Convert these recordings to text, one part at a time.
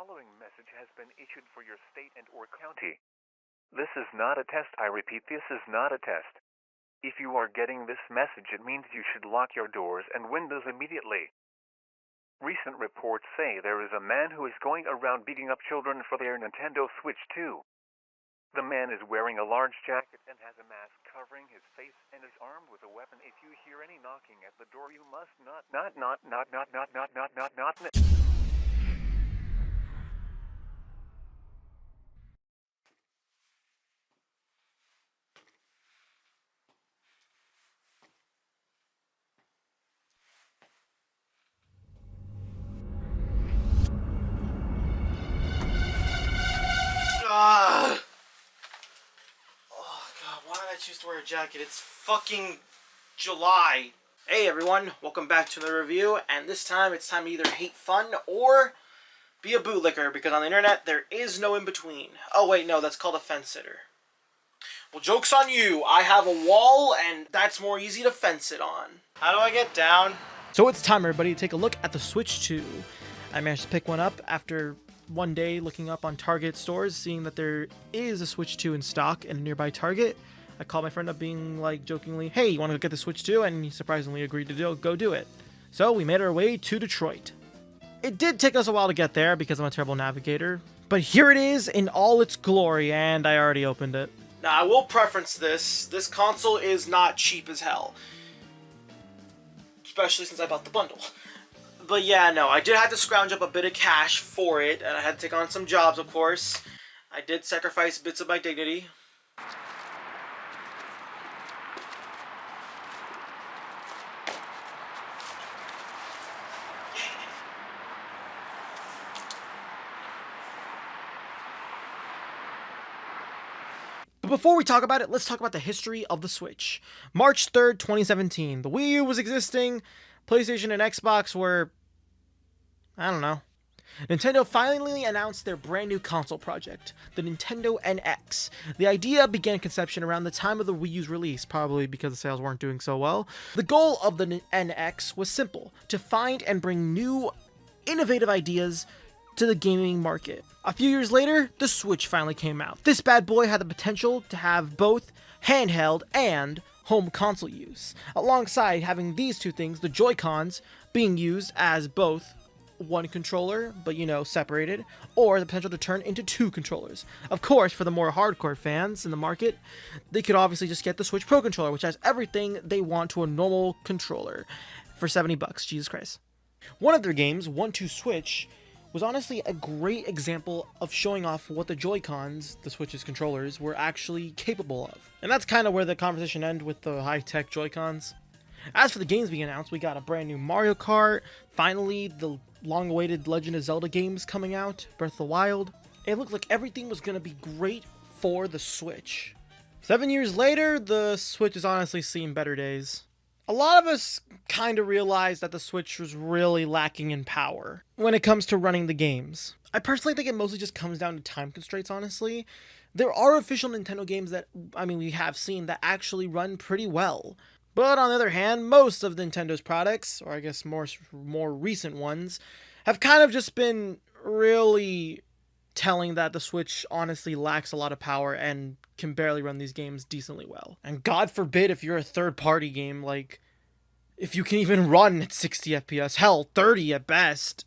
following message has been issued for your state and or county. This is not a test. I repeat, this is not a test. If you are getting this message, it means you should lock your doors and windows immediately. Recent reports say there is a man who is going around beating up children for their Nintendo Switch 2. The man is wearing a large jacket and has a mask covering his face and is armed with a weapon. If you hear any knocking at the door, you must not. Oh god, why did I choose to wear a jacket? It's fucking July. Hey everyone, welcome back to another review, and this time it's time to either hate fun or be a bootlicker, because on the internet there is no in between. Oh wait, no, that's called a fence sitter. Well, joke's on you. I have a wall and that's more easy to fence it on. How do I get down? So it's time, everybody, to take a look at the Switch 2. I managed to pick one up after one day looking up on Target stores, seeing that there is a Switch 2 in stock in a nearby Target. I called my friend up being like jokingly, hey, you want to get the Switch 2? And he surprisingly agreed to go do it. So we made our way to Detroit. It did take us a while to get there because I'm a terrible navigator, but here it is in all its glory, and I already opened it. Now I will preference this. This console is not cheap as hell, especially since I bought the bundle. But yeah, no, I did have to scrounge up a bit of cash for it, and I had to take on some jobs, of course. I did sacrifice bits of my dignity. But before we talk about it, let's talk about the history of the Switch. March 3rd, 2017. The Wii U was existing. PlayStation and Xbox were, I don't know. Nintendo finally announced their brand new console project, the Nintendo NX. The idea began conception around the time of the Wii U's release, probably because the sales weren't doing so well. The goal of the NX was simple, to find and bring new, innovative ideas to the gaming market. A few years later, the Switch finally came out. This bad boy had the potential to have both handheld and home console use, alongside having these two things, the Joy-Cons, being used as both one controller, but separated, or the potential to turn into two controllers. Of course, for the more hardcore fans in the market, they could obviously just get the Switch Pro controller, which has everything they want to a normal controller for $70, Jesus Christ. One of their games, 1-2-Switch, was honestly a great example of showing off what the Joy-Cons, the Switch's controllers, were actually capable of. And that's kind of where the conversation ended with the high-tech Joy-Cons. As for the games being announced, we got a brand new Mario Kart, finally the long-awaited Legend of Zelda games coming out, Breath of the Wild. It looked like everything was going to be great for the Switch. 7 years later, the Switch has honestly seen better days. A lot of us kind of realized that the Switch was really lacking in power when it comes to running the games. I personally think it mostly just comes down to time constraints, honestly. There are official Nintendo games that, we have seen that actually run pretty well. But on the other hand, most of Nintendo's products, or I guess more recent ones, have kind of just been really telling that the Switch honestly lacks a lot of power and can barely run these games decently well. And God forbid if you're a third-party game, like, if you can even run at 60 FPS, hell, 30 at best.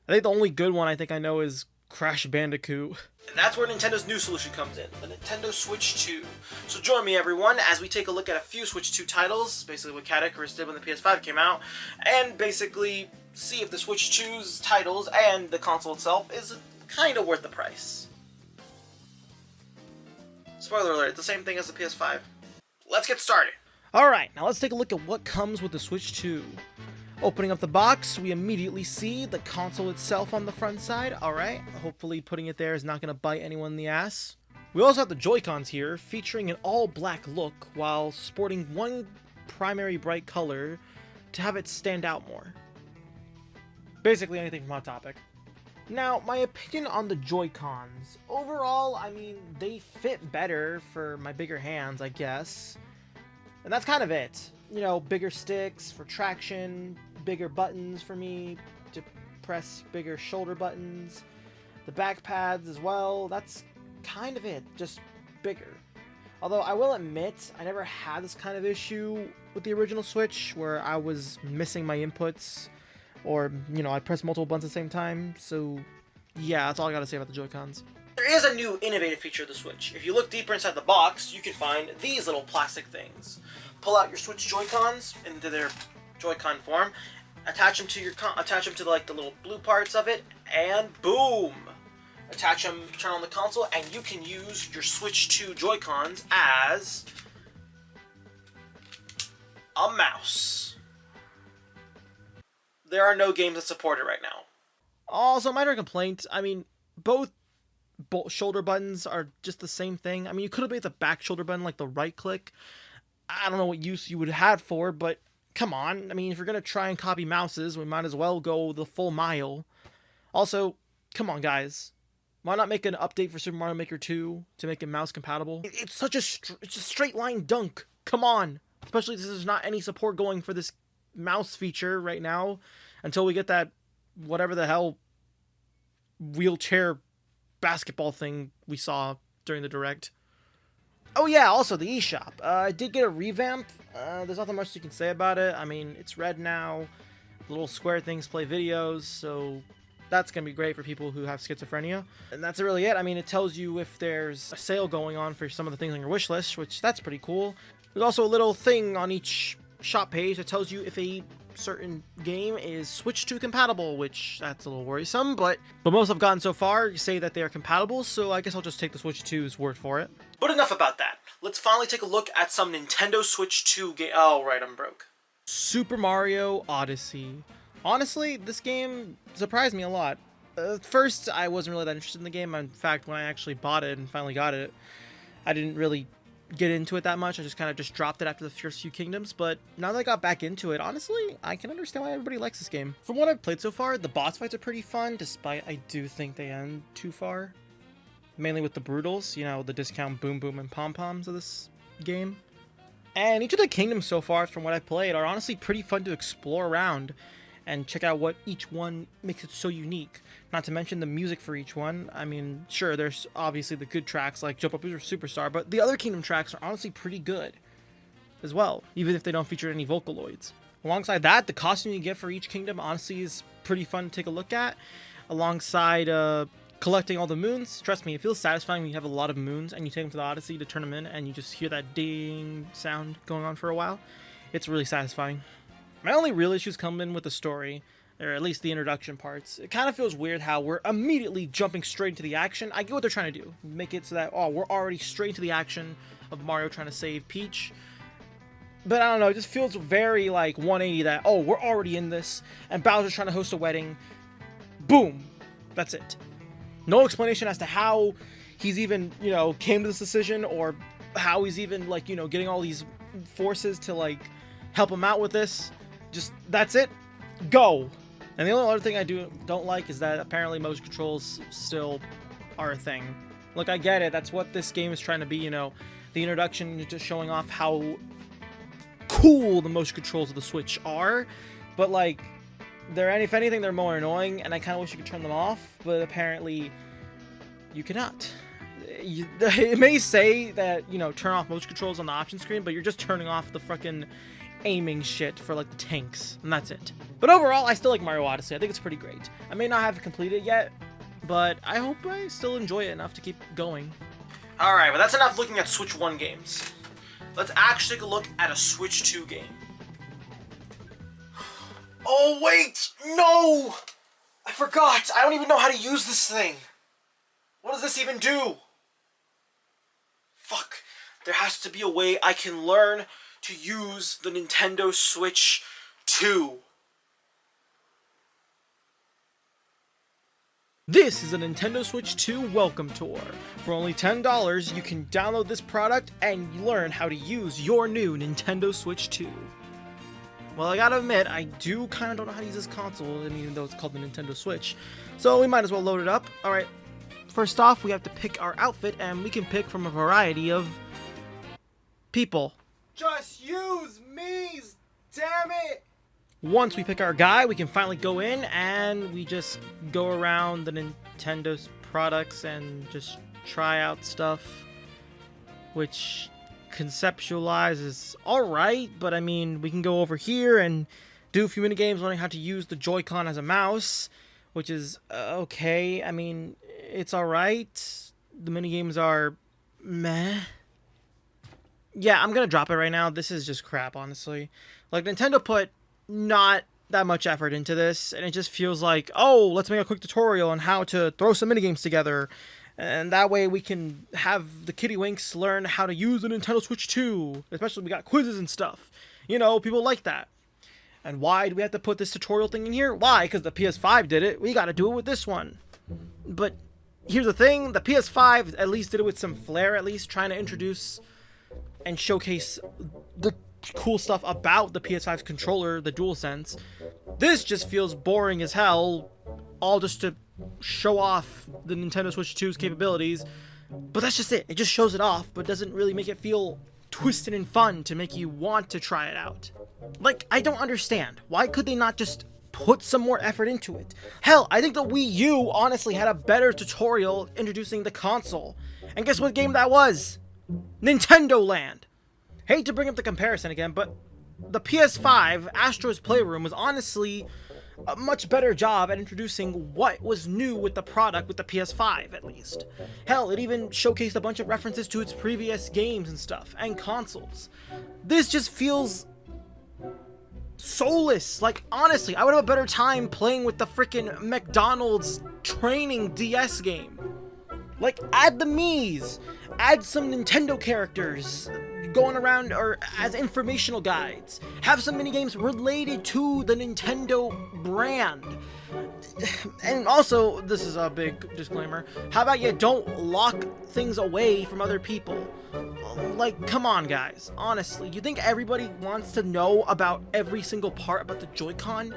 I think the only good one I know is Crash Bandicoot. And that's where Nintendo's new solution comes in, the Nintendo Switch 2. So join me, everyone, as we take a look at a few Switch 2 titles, basically what Cat Icarus did when the PS5 came out, and basically see if the Switch 2's titles and the console itself is kind of worth the price. Spoiler alert, it's the same thing as the PS5. Let's get started. Alright, now let's take a look at what comes with the Switch 2. Opening up the box, we immediately see the console itself on the front side. Alright, hopefully putting it there is not going to bite anyone in the ass. We also have the Joy-Cons here, featuring an all-black look while sporting one primary bright color to have it stand out more. Basically anything from Hot Topic. Now, my opinion on the Joy-Cons. Overall, they fit better for my bigger hands, I guess. And that's kind of it. Bigger sticks for traction, bigger buttons for me to press bigger shoulder buttons. The back pads as well, that's kind of it, just bigger. Although I will admit, I never had this kind of issue with the original Switch, where I was missing my inputs, or, you know, I pressed multiple buttons at the same time, so yeah, that's all I gotta say about the Joy-Cons. There is a new innovative feature of the Switch. If you look deeper inside the box, you can find these little plastic things. Pull out your Switch Joy-Cons into their Joy-Con form, attach them to like the little blue parts of it, and boom! Attach them, turn on the console, and you can use your Switch 2 Joy-Cons as a mouse. There are no games that support it right now. Also, minor complaint, I mean, both shoulder buttons are just the same thing. I mean, you could have made the back shoulder button like the right click. I don't know what use you would have had for, but come on. I mean, if you're going to try and copy mouses, we might as well go the full mile. Also, come on, guys. Why not make an update for Super Mario Maker 2 to make it mouse compatible? It's such a straight line dunk. Come on. Especially since there's not any support going for this mouse feature right now until we get that whatever the hell wheelchair basketball thing we saw during the Direct. Oh yeah, also the eShop. I did get a revamp. There's nothing much you can say about it. I mean, it's red now. The little square things play videos, so that's going to be great for people who have schizophrenia. And that's really it. I mean, it tells you if there's a sale going on for some of the things on your wish list, which that's pretty cool. There's also a little thing on each shop page that tells you if a certain game is Switch 2 compatible, which that's a little worrisome, but most I've gotten so far say that they are compatible, so I guess I'll just take the Switch 2's word for it. But enough about that. Let's finally take a look at some Nintendo Switch 2 game. Oh, right, I'm broke. Super Mario Odyssey. Honestly, this game surprised me a lot. At first, I wasn't really that interested in the game. In fact, when I actually bought it and finally got it, I didn't really get into it that much. I just kind of dropped it after the first few kingdoms, but now that I got back into it, honestly, I can understand why everybody likes this game. From what I've played so far, the boss fights are pretty fun, despite I do think they end too far. Mainly with the Brutals, you know, the discount Boom Boom and Pom Poms of this game. And each of the kingdoms so far, from what I've played, are honestly pretty fun to explore around and check out what each one makes it so unique. Not to mention the music for each one. I mean, sure, there's obviously the good tracks like Jump Up Booster Superstar, but the other Kingdom tracks are honestly pretty good as well, even if they don't feature any Vocaloids. Alongside that, the costume you get for each kingdom honestly is pretty fun to take a look at. Alongside collecting all the moons, trust me, it feels satisfying when you have a lot of moons and you take them to the Odyssey to turn them in and you just hear that ding sound going on for a while. It's really satisfying. My only real issues come in with the story, or at least the introduction parts. It kind of feels weird how we're immediately jumping straight into the action. I get what they're trying to do. Make it so that, oh, we're already straight into the action of Mario trying to save Peach. But I don't know, it just feels very like 180 that, oh, we're already in this, and Bowser's trying to host a wedding. Boom. That's it. No explanation as to how he's even, you know, came to this decision, or how he's even, like, you know, getting all these forces to, like, help him out with this. Just, that's it. Go. And the only other thing I don't like is that apparently motion controls still are a thing. Look, I get it. That's what this game is trying to be, you know. The introduction, just showing off how cool the motion controls of the Switch are. But, like, if anything, they're more annoying, and I kind of wish you could turn them off. But apparently, you cannot. It may say that, you know, turn off motion controls on the option screen, but you're just turning off the fucking aiming shit for, like, the tanks, and that's it. But overall, I still like Mario Odyssey. I think it's pretty great. I may not have completed it yet, but I hope I still enjoy it enough to keep going. Alright, but that's enough looking at Switch 1 games. Let's actually take a look at a Switch 2 game. Oh, wait! No! I forgot! I don't even know how to use this thing! What does this even do? Fuck. There has to be a way I can learn to use the Nintendo Switch 2. This is a Nintendo Switch 2 welcome tour. For only $10, you can download this product and learn how to use your new Nintendo Switch 2. Well, I gotta admit, I do kind of don't know how to use this console, even though it's called the Nintendo Switch. So we might as well load it up. Alright, first off, we have to pick our outfit, and we can pick from a variety of people. Just use me, damn it! Once we pick our guy, we can finally go in and we just go around the Nintendo's products and just try out stuff, which conceptualize is alright, but I mean, we can go over here and do a few minigames learning how to use the Joy-Con as a mouse, which is okay. I mean, it's alright. The minigames are meh. Yeah, I'm gonna drop it right now. This is just crap, honestly. Like, Nintendo put not that much effort into this, and it just feels like, oh, let's make a quick tutorial on how to throw some minigames together, and that way we can have the kiddywinks learn how to use the Nintendo Switch 2. Especially we got quizzes and stuff. You know, people like that. And why do we have to put this tutorial thing in here? Why? Because the PS5 did it. We gotta do it with this one. But here's the thing, the PS5 at least did it with some flair, at least trying to introduce and showcase the cool stuff about the PS5's controller, the DualSense. This just feels boring as hell, all just to show off the Nintendo Switch 2's capabilities. But that's just it. It just shows it off, but doesn't really make it feel twisted and fun to make you want to try it out. Like, I don't understand. Why could they not just put some more effort into it? Hell, I think the Wii U honestly had a better tutorial introducing the console. And guess what game that was? Nintendo Land. Hate to bring up the comparison again, but the PS5 Astro's Playroom was honestly a much better job at introducing what was new with the product with the PS5, at least. Hell, it even showcased a bunch of references to its previous games and stuff, and consoles. This just feels soulless. Like, honestly, I would have a better time playing with the freaking McDonald's training DS game. Like, add the Mii's, add some Nintendo characters going around or as informational guides, have some minigames related to the Nintendo brand. And also, this is a big disclaimer, how about you don't lock things away from other people? Like, come on guys, honestly, you think everybody wants to know about every single part about the Joy-Con?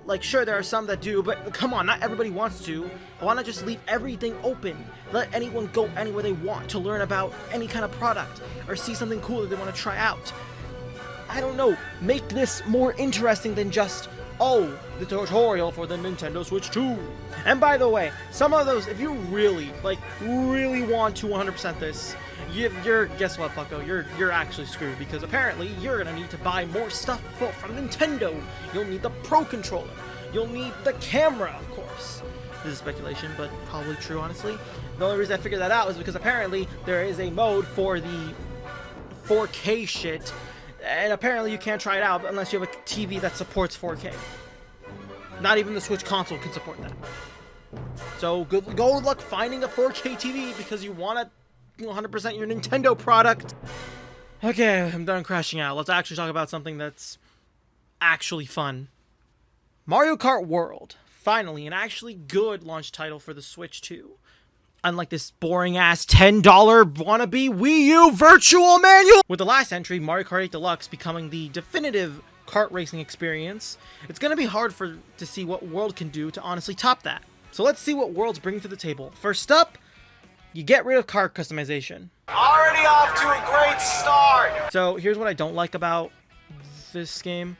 Like, sure, there are some that do, but come on, not everybody wants to. Why not just leave everything open? Let anyone go anywhere they want to learn about any kind of product or see something cool that they want to try out. I don't know, make this more interesting than just, oh, the tutorial for the Nintendo Switch 2. And by the way, some of those, if you really, like, really want to 100% this, you're guess what, Bucko? You're actually screwed, because apparently you're gonna need to buy more stuff from Nintendo. You'll need the Pro Controller. You'll need the camera, of course. This is speculation, but probably true, honestly. The only reason I figured that out is because apparently there is a mode for the 4K shit, and apparently you can't try it out unless you have a TV that supports 4K. Not even the Switch console can support that. So good luck finding a 4K TV because you want to 100% your Nintendo product. Okay, I'm done crashing out. Let's actually talk about something that's actually fun. Mario Kart World. Finally, an actually good launch title for the Switch 2. Unlike this boring-ass $10 wannabe Wii U virtual manual! With the last entry, Mario Kart 8 Deluxe, becoming the definitive kart racing experience, it's gonna be hard to see what World can do to honestly top that. So let's see what World's bringing to the table. First up, you get rid of kart customization. Already off to a great start! So here's what I don't like about this game.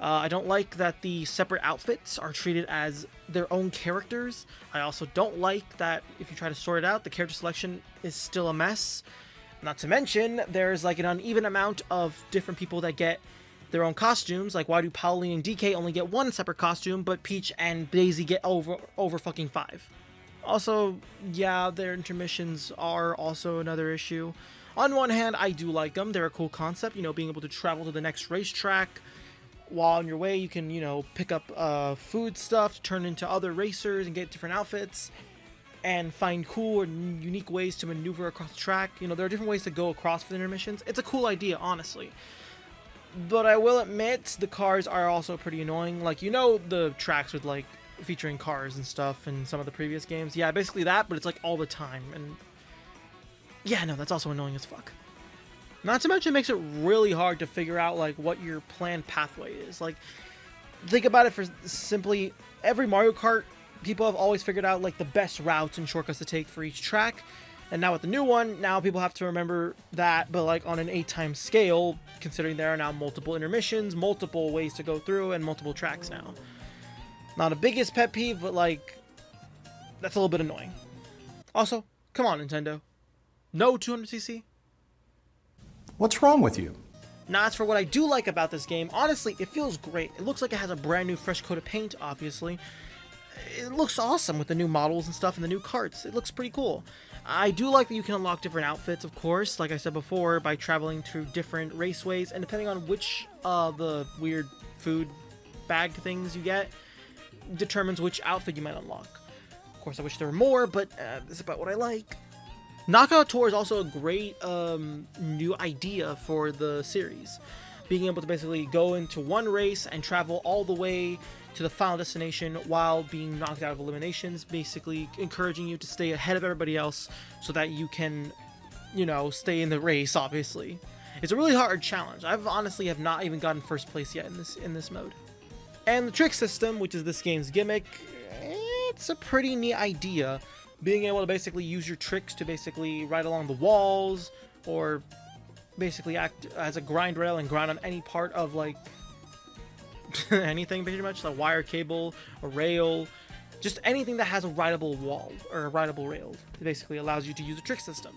I don't like that the separate outfits are treated as their own characters. I also don't like that if you try to sort it out, the character selection is still a mess. Not to mention, there's like an uneven amount of different people that get their own costumes. Like, why do Pauline and DK only get one separate costume, but Peach and Daisy get over fucking 5? Also, yeah, their intermissions are also another issue. On one hand, I do like them. They're a cool concept, you know, being able to travel to the next racetrack. While on your way, you can, you know, pick up food stuff to turn into other racers and get different outfits and find cool and unique ways to maneuver across the track. You know, there are different ways to go across for the intermissions. It's a cool idea, honestly. But I will admit, the cars are also pretty annoying. Like, you know, the tracks with, like, featuring cars and stuff in some of the previous games. Yeah, basically that, but it's like all the time. And yeah, no, that's also annoying as fuck. Not to mention, it makes it really hard to figure out like what your planned pathway is. Like, think about it for simply every Mario Kart, people have always figured out like the best routes and shortcuts to take for each track. And now with the new one, now people have to remember that, but like on an 8 times scale, considering there are now multiple intermissions, multiple ways to go through, and multiple tracks now. Not a biggest pet peeve, but like, that's a little bit annoying. Also, come on, Nintendo. No 200cc? What's wrong with you? Now, as for what I do like about this game, honestly, it feels great. It looks like it has a brand new fresh coat of paint, obviously. It looks awesome with the new models and stuff and the new carts. It looks pretty cool. I do like that you can unlock different outfits, of course, like I said before, by traveling through different raceways, and depending on which the weird food bag things you get, determines which outfit you might unlock. Of course, I wish there were more, but this is about what I like. Knockout Tour is also a great new idea for the series. Being able to basically go into one race and travel all the way to the final destination while being knocked out of eliminations, basically encouraging you to stay ahead of everybody else so that you can, you know, stay in the race, obviously. It's a really hard challenge. I've honestly have not even gotten first place yet in this mode. And the trick system, which is this game's gimmick, it's a pretty neat idea. Being able to basically use your tricks to basically ride along the walls, or basically act as a grind rail and grind on any part of, like, anything pretty much, like wire, cable, a rail, just anything that has a rideable wall or a rideable rail. It basically allows you to use a trick system.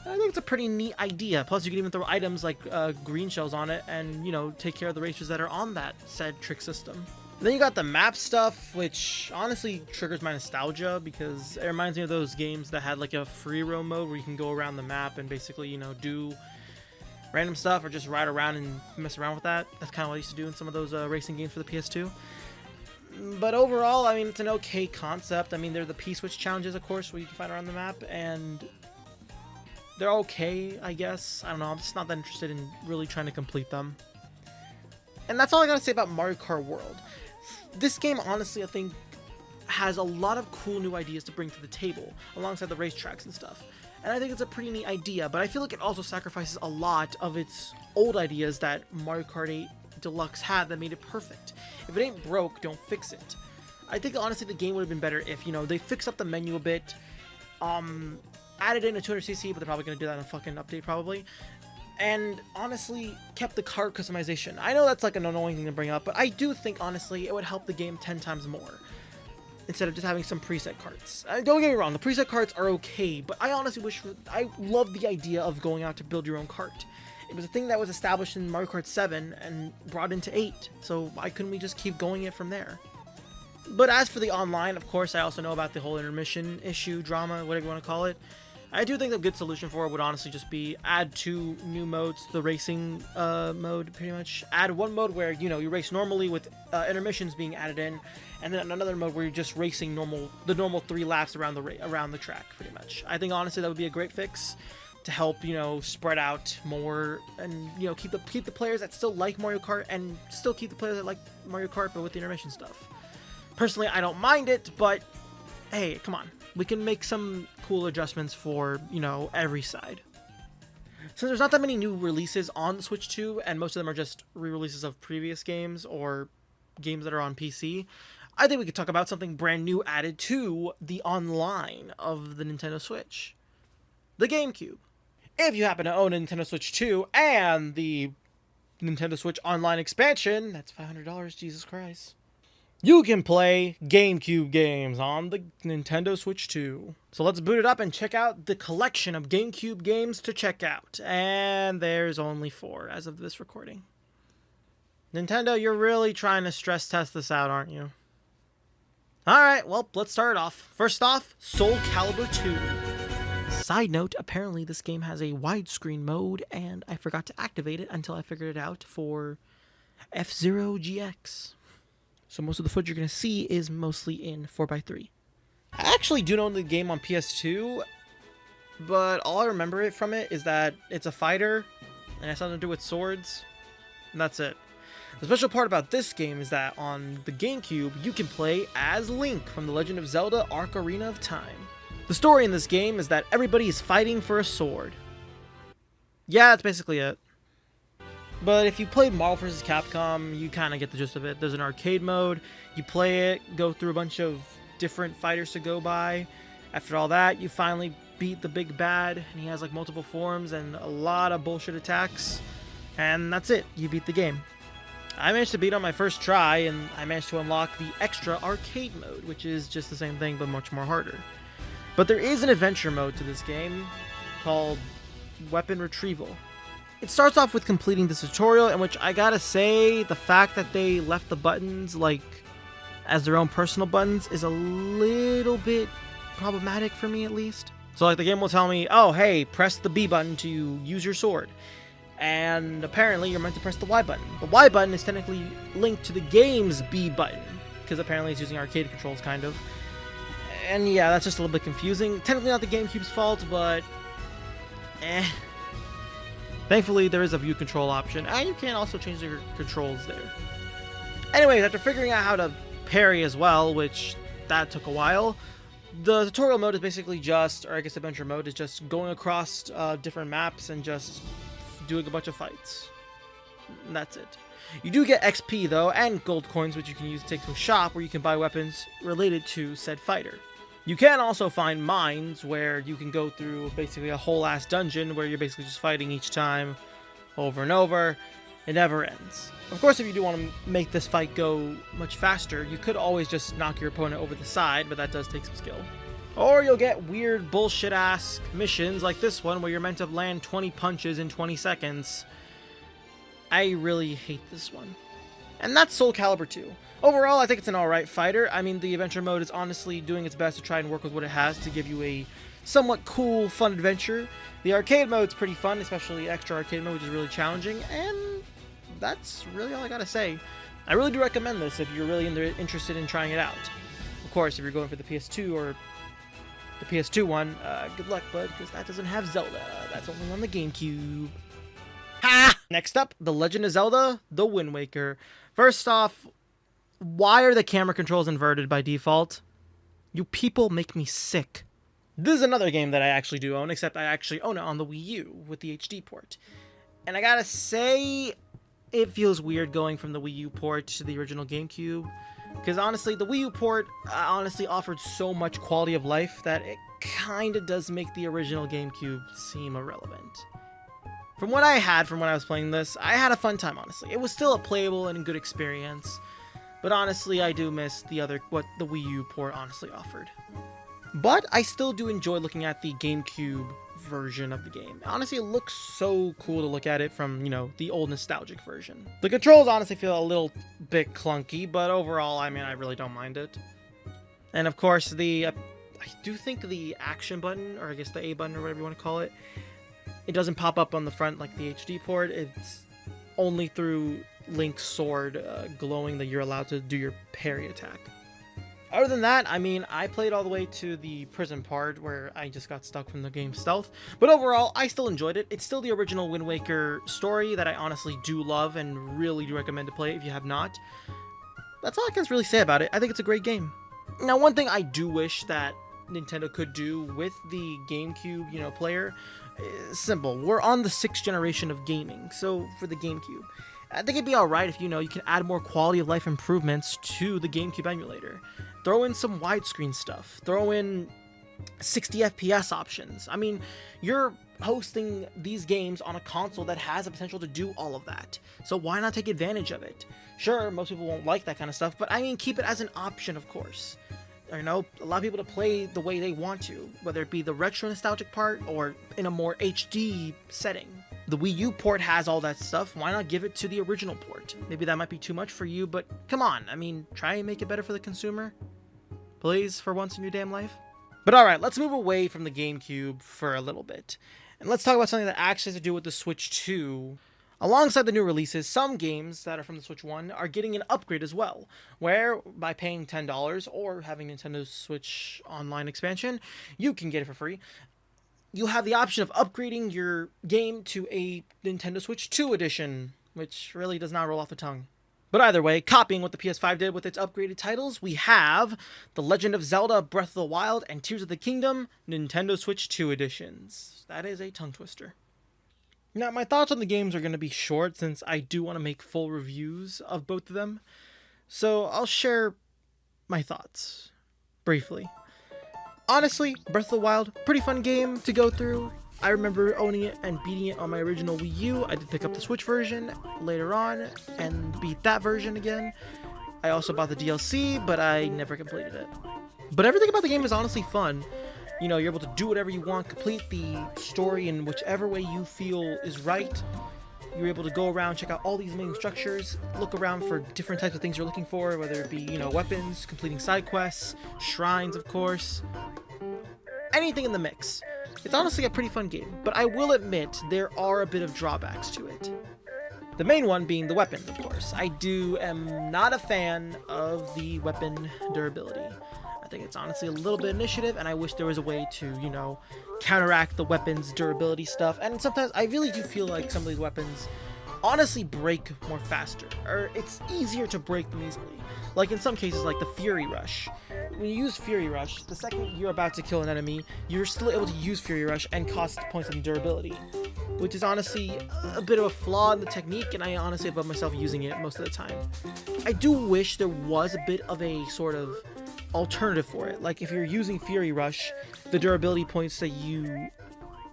I think it's a pretty neat idea. Plus, you can even throw items like green shells on it and, you know, take care of the racers that are on that said trick system. Then you got the map stuff, which honestly triggers my nostalgia because it reminds me of those games that had like a free roam mode where you can go around the map and basically, you know, do random stuff or just ride around and mess around with that. That's kind of what I used to do in some of those racing games for the PS2. But overall, I mean, it's an okay concept. I mean, they're the P-Switch challenges, of course, where you can find around the map, and they're okay, I guess. I don't know, I'm just not that interested in really trying to complete them. And that's all I gotta say about Mario Kart World. This game, honestly, I think has a lot of cool new ideas to bring to the table, alongside the racetracks and stuff. And I think it's a pretty neat idea, but I feel like it also sacrifices a lot of its old ideas that Mario Kart 8 Deluxe had that made it perfect. If it ain't broke, don't fix it. I think, honestly, the game would have been better if, you know, they fixed up the menu a bit, added in a 200cc, but they're probably going to do that in a fucking update, probably. And honestly, kept the kart customization. I know that's like an annoying thing to bring up, but I do think, honestly, it would help the game 10 times more, instead of just having some preset carts. Don't get me wrong, the preset carts are okay, but I honestly I love the idea of going out to build your own cart. It was a thing that was established in Mario Kart 7 and brought into 8, so why couldn't we just keep going it from there? But as for the online, of course, I also know about the whole intermission issue, drama, whatever you want to call it. I do think a good solution for it would honestly just be add 2 new modes, the racing mode, pretty much. Add one mode where, you know, you race normally with intermissions being added in, and then another mode where you're just racing the normal 3 laps around the track, pretty much. I think honestly that would be a great fix to help, you know, spread out more and, you know, keep the players that still like Mario Kart and still keep the players that like Mario Kart but with the intermission stuff. Personally, I don't mind it, but hey, come on. We can make some cool adjustments for, you know, every side. Since there's not that many new releases on the Switch 2, and most of them are just re-releases of previous games or games that are on PC, I think we could talk about something brand new added to the online of the Nintendo Switch. The GameCube. If you happen to own a Nintendo Switch 2 and the Nintendo Switch Online expansion, that's $500, Jesus Christ. You can play GameCube games on the Nintendo Switch 2. So let's boot it up and check out the collection of GameCube games to check out. And there's only 4 as of this recording. Nintendo, you're really trying to stress test this out, aren't you? Alright, well, let's start it off. First off, Soul Calibur 2. Side note, apparently this game has a widescreen mode, and I forgot to activate it until I figured it out for FZero GX. So most of the footage you're going to see is mostly in 4x3. I actually do know the game on PS2, but all I remember from it is that it's a fighter, and it has something to do with swords, and that's it. The special part about this game is that on the GameCube, you can play as Link from The Legend of Zelda: Ocarina of Time. The story in this game is that everybody is fighting for a sword. Yeah, that's basically it. But if you played Marvel vs. Capcom, you kind of get the gist of it. There's an arcade mode, you play it, go through a bunch of different fighters to go by. After all that, you finally beat the big bad, and he has like multiple forms and a lot of bullshit attacks, and that's it. You beat the game. I managed to beat on my first try, and I managed to unlock the extra arcade mode, which is just the same thing but much more harder. But there is an adventure mode to this game called Weapon Retrieval. It starts off with completing this tutorial, in which I gotta say, the fact that they left the buttons like as their own personal buttons is a little bit problematic for me, at least. So like the game will tell me, oh hey, press the B button to use your sword, and apparently you're meant to press the Y button. The Y button is technically linked to the game's B button, because apparently it's using arcade controls, kind of. And yeah, that's just a little bit confusing. Technically not the GameCube's fault, but thankfully there is a view control option, and you can also change your controls there. Anyways, after figuring out how to parry as well, which that took a while, the tutorial mode is basically just, or I guess adventure mode is just going across different maps and just doing a bunch of fights. And that's it. You do get XP though, and gold coins, which you can use to take to a shop where you can buy weapons related to said fighter. You can also find mines where you can go through basically a whole ass dungeon where you're basically just fighting each time over and over. It never ends. Of course, if you do want to make this fight go much faster, you could always just knock your opponent over the side, but that does take some skill. Or you'll get weird bullshit ass missions like this one where you're meant to land 20 punches in 20 seconds. I really hate this one. And that's Soul Calibur 2. Overall, I think it's an alright fighter. I mean, the adventure mode is honestly doing its best to try and work with what it has to give you a somewhat cool, fun adventure. The arcade mode's pretty fun, especially extra arcade mode, which is really challenging, and that's really all I gotta say. I really do recommend this if you're really interested in trying it out. Of course, if you're going for the PS2 or the PS2 one, good luck, bud, because that doesn't have Zelda. That's only on the GameCube. Ha! Next up, The Legend of Zelda: The Wind Waker. First off, why are the camera controls inverted by default? You people make me sick. This is another game that I actually do own, except I actually own it on the Wii U with the HD port. And I gotta say, it feels weird going from the Wii U port to the original GameCube. Because honestly, the Wii U port honestly offered so much quality of life that it kinda does make the original GameCube seem irrelevant. From what I had from when I was playing this, I had a fun time, honestly. It was still a playable and good experience. But honestly, I do miss what the Wii U port honestly offered. But I still do enjoy looking at the GameCube version of the game. Honestly, it looks so cool to look at it from, the old nostalgic version. The controls honestly feel a little bit clunky, but overall, I mean, I really don't mind it. And of course, I do think the action button, or I guess the A button, or whatever you want to call it, it doesn't pop up on the front like the HD port. It's only through Link's sword glowing that you're allowed to do your parry attack. Other than that, I mean, I played all the way to the prison part where I just got stuck from the game's stealth. But overall, I still enjoyed it. It's still the original Wind Waker story that I honestly do love and really do recommend to play if you have not. That's all I can really say about it. I think it's a great game. Now, one thing I do wish that Nintendo could do with the GameCube, player, is simple. We're on the 6th generation of gaming, so for the GameCube. I think it'd be alright if, you can add more quality of life improvements to the GameCube emulator. Throw in some widescreen stuff. Throw in 60 FPS options. I mean, you're hosting these games on a console that has the potential to do all of that. So why not take advantage of it? Sure, most people won't like that kind of stuff, but I mean, keep it as an option, of course. Allow people to play the way they want to, whether it be the retro nostalgic part or in a more HD setting. The Wii U port has all that stuff. Why not give it to the original port? Maybe that might be too much for you, but come on. I mean, try and make it better for the consumer. Please, for once in your damn life. But alright, let's move away from the GameCube for a little bit. And let's talk about something that actually has to do with the Switch 2. Alongside the new releases, some games that are from the Switch 1 are getting an upgrade as well, where by paying $10 or having Nintendo Switch Online expansion, you can get it for free. You have the option of upgrading your game to a Nintendo Switch 2 edition, which really does not roll off the tongue. But either way, copying what the PS5 did with its upgraded titles, we have The Legend of Zelda Breath of the Wild and Tears of the Kingdom Nintendo Switch 2 editions. That is a tongue twister. Now, my thoughts on the games are going to be short since I do want to make full reviews of both of them. So I'll share my thoughts briefly. honestly, Breath of the Wild, pretty fun game to go through. I remember owning it and beating it on my original Wii U. I did pick up the Switch version later on and beat that version again. I also bought the DLC, but I never completed it. But everything about the game is honestly fun. You know, you're able to do whatever you want, complete the story in whichever way you feel is right. You're able to go around, check out all these amazing structures, look around for different types of things you're looking for, whether it be, you know, weapons, completing side quests, shrines, of course. Anything in the mix. It's honestly a pretty fun game, but I will admit there are a bit of drawbacks to it. The main one being the weapons, of course. I am not a fan of the weapon durability. I think it's honestly a little bit initiative, and I wish there was a way to, you know, counteract the weapons durability stuff. And sometimes I really do feel like some of these weapons honestly break more faster, or it's easier to break them easily. Like in some cases, like the Fury Rush. When you use Fury Rush, the second you're about to kill an enemy, you're still able to use Fury Rush and cost points on durability, which is honestly a bit of a flaw in the technique, and I honestly above myself using it most of the time. I do wish there was a bit of a sort of alternative for it. Like if you're using Fury Rush, the durability points that you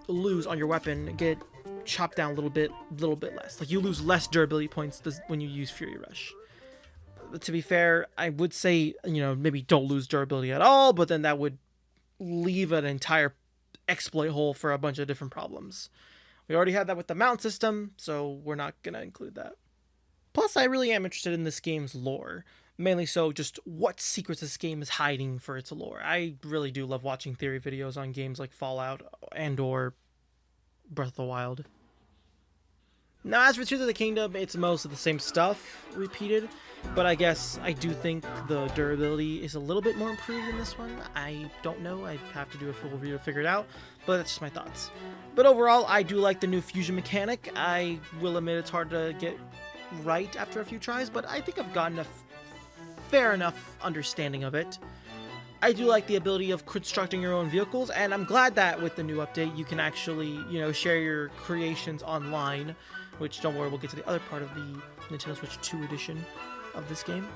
lose on your weapon get chopped down a little bit less. Like you lose less durability points when you use Fury Rush. But to be fair, I would say, you know, maybe don't lose durability at all, but then that would leave an entire exploit hole for a bunch of different problems. We already had that with the mount system, so we're not gonna include that. Plus, I really am interested in this game's lore. Mainly so just what secrets this game is hiding for its lore. I really do love watching theory videos on games like Fallout and or Breath of the Wild. Now, as for Tears of the Kingdom, it's most of the same stuff repeated, but I guess I do think the durability is a little bit more improved in this one. I don't know, I'd have to do a full review to figure it out, but that's just my thoughts. But overall, I do like the new fusion mechanic. I will admit it's hard to get right after a few tries, but I think I've gotten a fair enough understanding of it. I do like the ability of constructing your own vehicles, and I'm glad that with the new update you can actually, you know, share your creations online, which, don't worry, we'll get to the other part of the Nintendo Switch 2 edition of this game.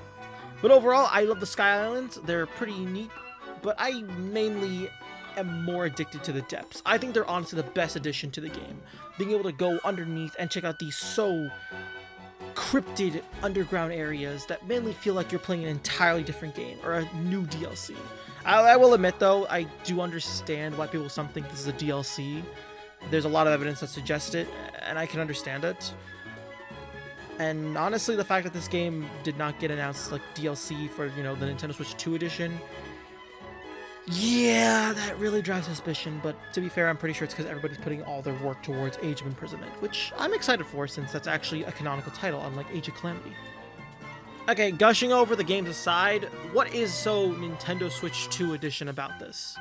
But overall, I love the Sky Islands. They're pretty neat, but I mainly am more addicted to the depths. I think they're honestly the best addition to the game. Being able to go underneath and check out these so cryptid underground areas that mainly feel like you're playing an entirely different game or a new DLC. I will admit though, I do understand why people some think this is a DLC. There's a lot of evidence that suggests it, and I can understand it. And honestly, the fact that this game did not get announced like DLC for, you know, the Nintendo Switch 2 edition, yeah, that really drives suspicion, but to be fair, I'm pretty sure it's because everybody's putting all their work towards Age of Imprisonment, which I'm excited for since that's actually a canonical title, unlike Age of Calamity. Okay, gushing over the games aside, what is so Nintendo Switch 2 edition about this?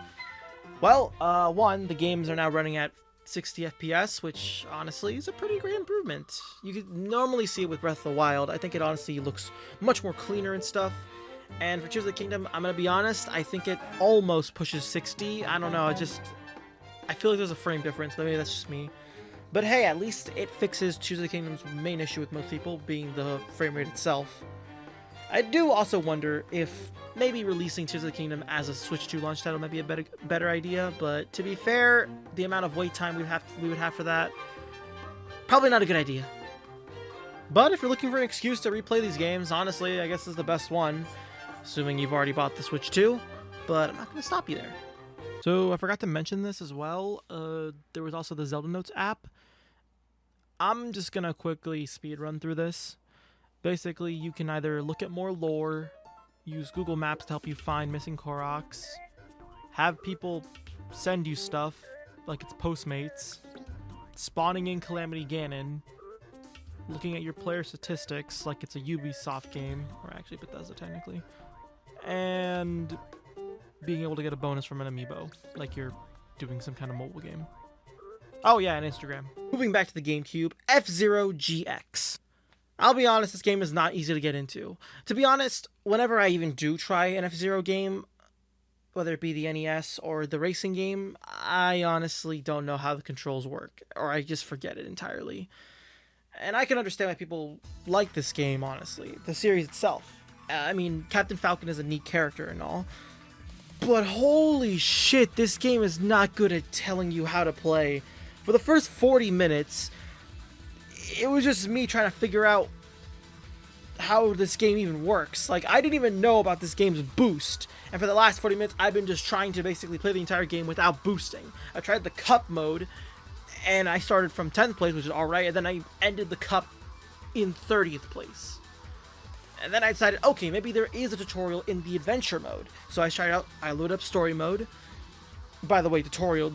Well, one, the games are now running at 60 FPS, which honestly is a pretty great improvement. You could normally see it with Breath of the Wild. I think it honestly looks much more cleaner and stuff. And for Tears of the Kingdom, I'm gonna be honest, I think it almost pushes 60. I don't know, I feel like there's a frame difference, but maybe that's just me. But hey, at least it fixes Tears of the Kingdom's main issue with most people, being the frame rate itself. I do also wonder if maybe releasing Tears of the Kingdom as a Switch 2 launch title might be a better idea, but to be fair, the amount of wait time we would have for that, probably not a good idea. But if you're looking for an excuse to replay these games, honestly, I guess this is the best one, assuming you've already bought the Switch 2, but I'm not going to stop you there. So I forgot to mention this as well, there was also the Zelda Notes app. I'm just going to quickly speed run through this. Basically, you can either look at more lore, use Google Maps to help you find missing Koroks, have people send you stuff, like it's Postmates, spawning in Calamity Ganon, looking at your player statistics, like it's a Ubisoft game, or actually Bethesda technically, and being able to get a bonus from an amiibo, like you're doing some kind of mobile game. Oh yeah, and Instagram. Moving back to the GameCube, FZero GX. I'll be honest, this game is not easy to get into. To be honest, whenever I even do try an F-Zero game, whether it be the NES or the racing game, I honestly don't know how the controls work, or I just forget it entirely. And I can understand why people like this game, honestly. The series itself. I mean, Captain Falcon is a neat character and all. But holy shit, this game is not good at telling you how to play. For the first 40 minutes, it was just me trying to figure out how this game even works. Like, I didn't even know about this game's boost. And for the last 40 minutes, I've been just trying to basically play the entire game without boosting. I tried the cup mode, and I started from 10th place, which is alright, and then I ended the cup in 30th place. And then I decided, okay, maybe there is a tutorial in the adventure mode. So I tried out, I loaded up story mode. By the way, the tutorial,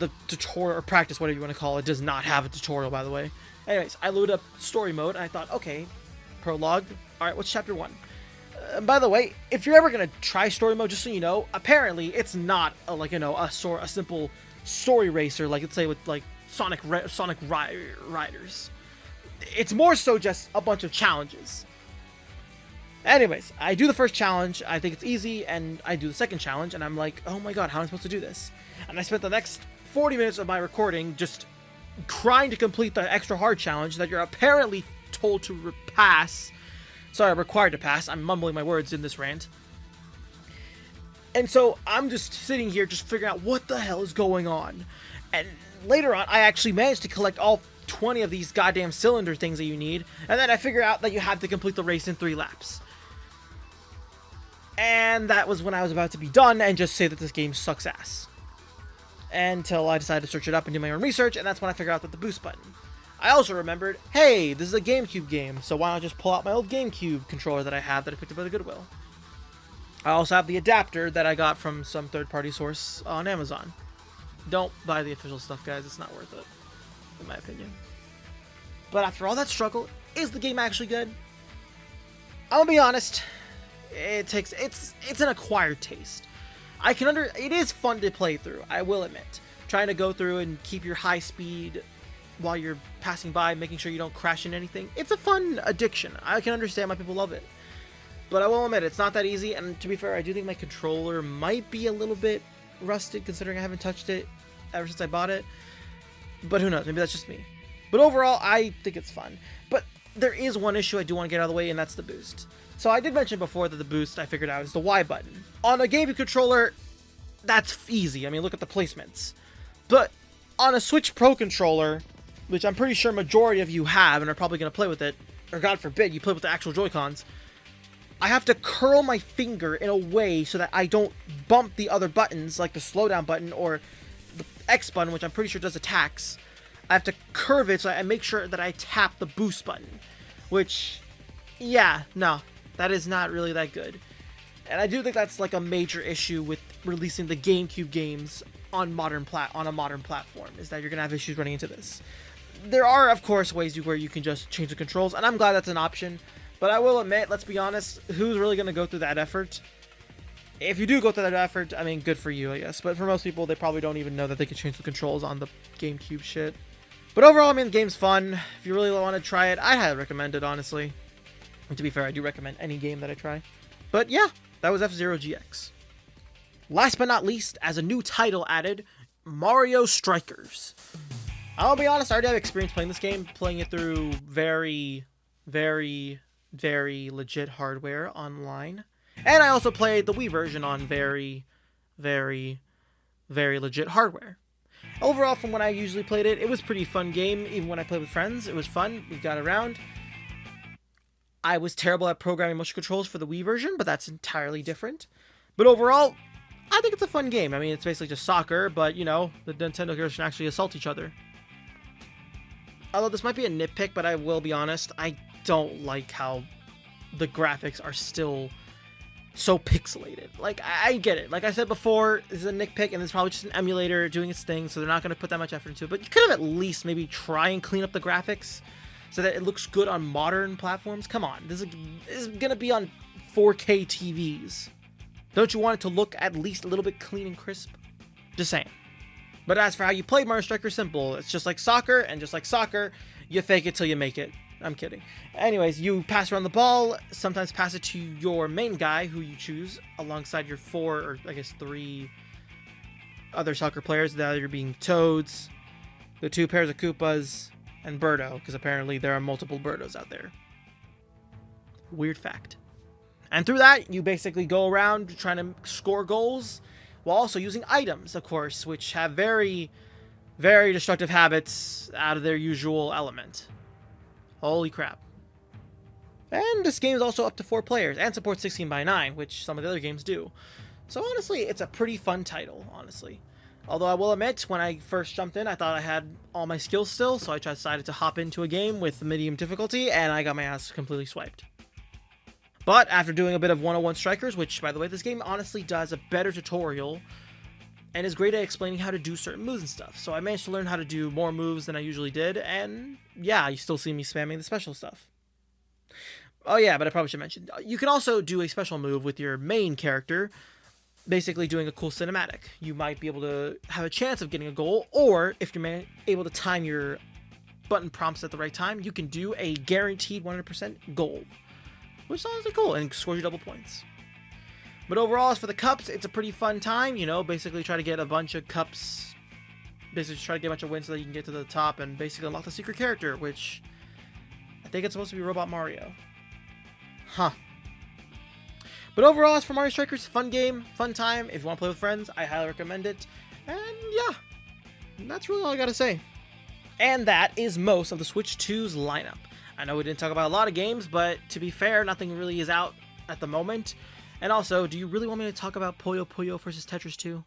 or practice, whatever you want to call it, does not have a tutorial, by the way. Anyways, I loaded up story mode, and I thought, okay, prologue. Alright, what's chapter 1? By the way, if you're ever going to try story mode, just so you know, apparently it's not a simple story racer, like let's say with like Sonic Riders. It's more so just a bunch of challenges. Anyways, I do the first challenge, I think it's easy, and I do the second challenge, and I'm like, oh my god, how am I supposed to do this? And I spent the next 40 minutes of my recording just trying to complete the extra hard challenge that you're apparently told to pass. Sorry, I'm required to pass. I'm mumbling my words in this rant. And so I'm just sitting here just figuring out what the hell is going on. And later on, I actually managed to collect all 20 of these goddamn cylinder things that you need. And then I figure out that you have to complete the race in 3 laps. And that was when I was about to be done and just say that this game sucks ass. Until I decided to search it up and do my own research, and that's when I figured out that the boost button. I also remembered, hey, this is a GameCube game, so why not just pull out my old GameCube controller that I have that I picked up at the Goodwill. I also have the adapter that I got from some third-party source on Amazon. Don't buy the official stuff, guys. It's not worth it, in my opinion. But after all that struggle, is the game actually good? I'm gonna be honest. It's an acquired taste. It is fun to play through, I will admit. Trying to go through and keep your high speed while you're passing by, making sure you don't crash into anything. It's a fun addiction. I can understand why people love it. But I will admit, it's not that easy, and to be fair, I do think my controller might be a little bit rusted, considering I haven't touched it ever since I bought it. But who knows, maybe that's just me. But overall, I think it's fun. But there is one issue I do want to get out of the way, and that's the boost. So I did mention before that the boost I figured out is the Y button. On a GameCube controller, that's easy. I mean, look at the placements. But on a Switch Pro controller, which I'm pretty sure majority of you have and are probably going to play with it, or God forbid, you play with the actual Joy-Cons, I have to curl my finger in a way so that I don't bump the other buttons, like the slowdown button or the X button, which I'm pretty sure does attacks. I have to curve it so I make sure that I tap the boost button, which, yeah, no, that is not really that good. And I do think that's like a major issue with releasing the GameCube games on a modern platform, is that you're going to have issues running into this. There are, of course, ways where you can just change the controls, and I'm glad that's an option. But I will admit, let's be honest, who's really going to go through that effort? If you do go through that effort, I mean, good for you, I guess. But for most people, they probably don't even know that they can change the controls on the GameCube shit. But overall, I mean, the game's fun. If you really want to try it, I'd highly recommend it, honestly. And to be fair, I do recommend any game that I try. But yeah, that was FZero GX. Last but not least, as a new title added, Mario Strikers. I'll be honest, I already have experience playing this game, playing it through very, very, very legit hardware online. And I also played the Wii version on very, very, very legit hardware. Overall, from when I usually played it, it was a pretty fun game. Even when I played with friends, it was fun. We got around. I was terrible at programming motion controls for the Wii version, but that's entirely different. But overall, I think it's a fun game. I mean, it's basically just soccer, but, you know, the Nintendo heroes can actually assault each other. Although this might be a nitpick, but I will be honest, I don't like how the graphics are still so pixelated. Like, I get it. Like I said before, this is a nitpick, and it's probably just an emulator doing its thing, so they're not going to put that much effort into it. But you could have at least maybe try and clean up the graphics so that it looks good on modern platforms. Come on, this is going to be on 4K TVs. Don't you want it to look at least a little bit clean and crisp? Just saying. But as for how you play Mario Strikers, simple. It's just like soccer, and just like soccer, you fake it till you make it. I'm kidding. Anyways, you pass around the ball, sometimes pass it to your main guy, who you choose, alongside your 4, or I guess 3 other soccer players, the other being Toads, the 2 pairs of Koopas, and Birdo, because apparently there are multiple Birdos out there. Weird fact. And through that, you basically go around trying to score goals while also using items, of course, which have very, very destructive habits out of their usual element. Holy crap. And this game is also up to 4 players and supports 16:9, which some of the other games do. So honestly, it's a pretty fun title, honestly. Although I will admit, when I first jumped in, I thought I had all my skills still, so I decided to hop into a game with medium difficulty, and I got my ass completely swiped. But after doing a bit of 101 Strikers, which, by the way, this game honestly does a better tutorial and is great at explaining how to do certain moves and stuff. So I managed to learn how to do more moves than I usually did, and yeah, you still see me spamming the special stuff. Oh yeah, but I probably should mention, you can also do a special move with your main character, basically doing a cool cinematic. You might be able to have a chance of getting a goal, or if you're able to time your button prompts at the right time, you can do a guaranteed 100% goal, which is honestly cool and scores you double points. But overall, as for the cups, it's a pretty fun time, you know, basically try to get a bunch of cups, basically try to get a bunch of wins so that you can get to the top and basically unlock the secret character, which I think it's supposed to be Robot Mario. Huh. But overall, as for Mario Strikers, fun game, fun time. If you want to play with friends, I highly recommend it. And yeah, that's really all I gotta say. And that is most of the Switch 2's lineup. I know we didn't talk about a lot of games, but to be fair, nothing really is out at the moment. And also, do you really want me to talk about Puyo Puyo vs. Tetris 2?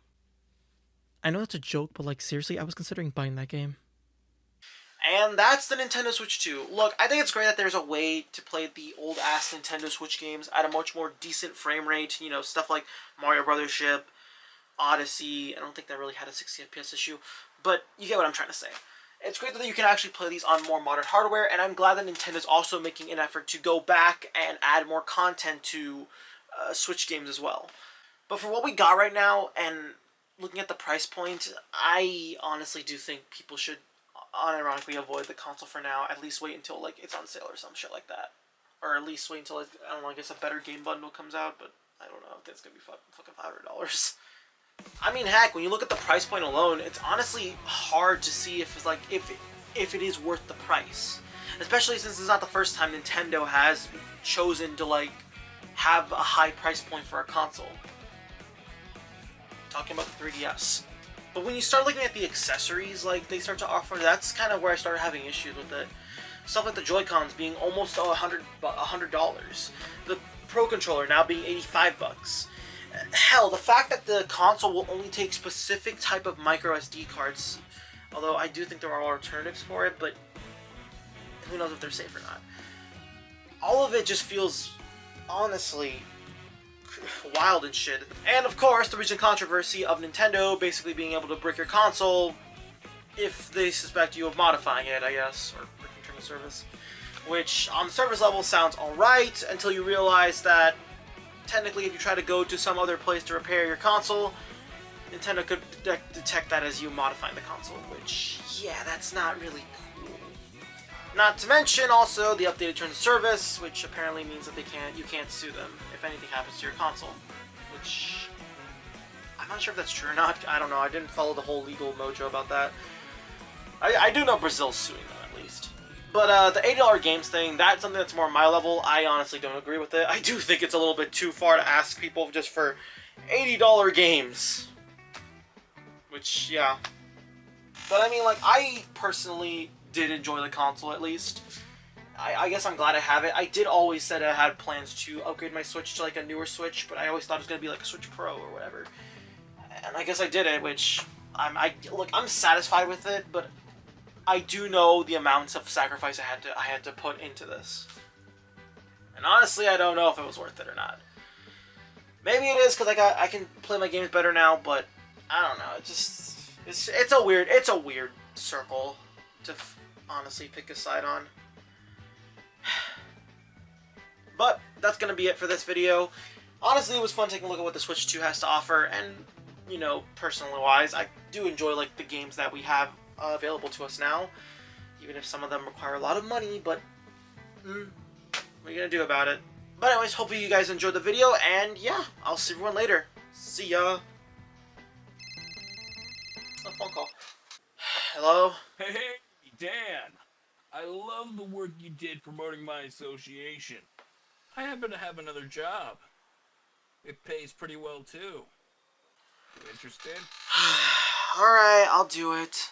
I know that's a joke, but like seriously, I was considering buying that game. And that's the Nintendo Switch 2. Look, I think it's great that there's a way to play the old-ass Nintendo Switch games at a much more decent frame rate. You know, stuff like Mario Brothers Ship, Odyssey. I don't think that really had a 60 FPS issue, but you get what I'm trying to say. It's great that you can actually play these on more modern hardware, and I'm glad that Nintendo's also making an effort to go back and add more content to Switch games as well. But for what we got right now, and looking at the price point, I honestly do think people should unironically avoid the console for now. At least wait until like it's on sale or some shit like that, or at least wait until I don't know, I guess a better game bundle comes out. But I don't know if that's gonna be fucking $500. I mean, heck, when you look at the price point alone, it's honestly hard to see if it's like if it is worth the price, especially since it's not the first time Nintendo has chosen to like have a high price point for a console. Talking about the 3DS. But when you start looking at the accessories, like, they start to offer, that's kind of where I started having issues with it. Stuff like the Joy-Cons being almost $100. The Pro Controller now being $85. Hell, the fact that the console will only take specific type of micro SD cards, although I do think there are alternatives for it, but who knows if they're safe or not. All of it just feels, honestly, wild and shit. And of course, the recent controversy of Nintendo basically being able to brick your console if they suspect you of modifying it, I guess, or bricking the service. Which, on the surface level, sounds alright, until you realize that technically if you try to go to some other place to repair your console, Nintendo could detect that as you modifying the console, which, yeah, that's not really cool. Not to mention, also, the updated terms of service, which apparently means that you can't sue them if anything happens to your console, which I'm not sure if that's true or not. I don't know. I didn't follow the whole legal mojo about that. I do know Brazil's suing them, at least. But the $80 games thing, that's something that's more my level. I honestly don't agree with it. I do think it's a little bit too far to ask people just for $80 games. Which, yeah. But I mean, like, I personally did enjoy the console, at least. I guess I'm glad I have it. I did always said I had plans to upgrade my Switch to like a newer Switch, but I always thought it was going to be like a Switch Pro or whatever. And I guess I did it, which I'm satisfied with it, but I do know the amounts of sacrifice I had to put into this. And honestly, I don't know if it was worth it or not. Maybe it is because I can play my games better now, but I don't know. It's a weird circle to honestly pick a side on. But that's going to be it for this video. Honestly, it was fun taking a look at what the Switch 2 has to offer, and, you know, personally wise, I do enjoy, like, the games that we have available to us now, even if some of them require a lot of money, but, what are you going to do about it? But anyways, hopefully you guys enjoyed the video, and yeah, I'll see everyone later. See ya! A phone call. Hello? Hey, Dan. I love the work you did promoting my association. I happen to have another job. It pays pretty well, too. You interested? Alright, I'll do it.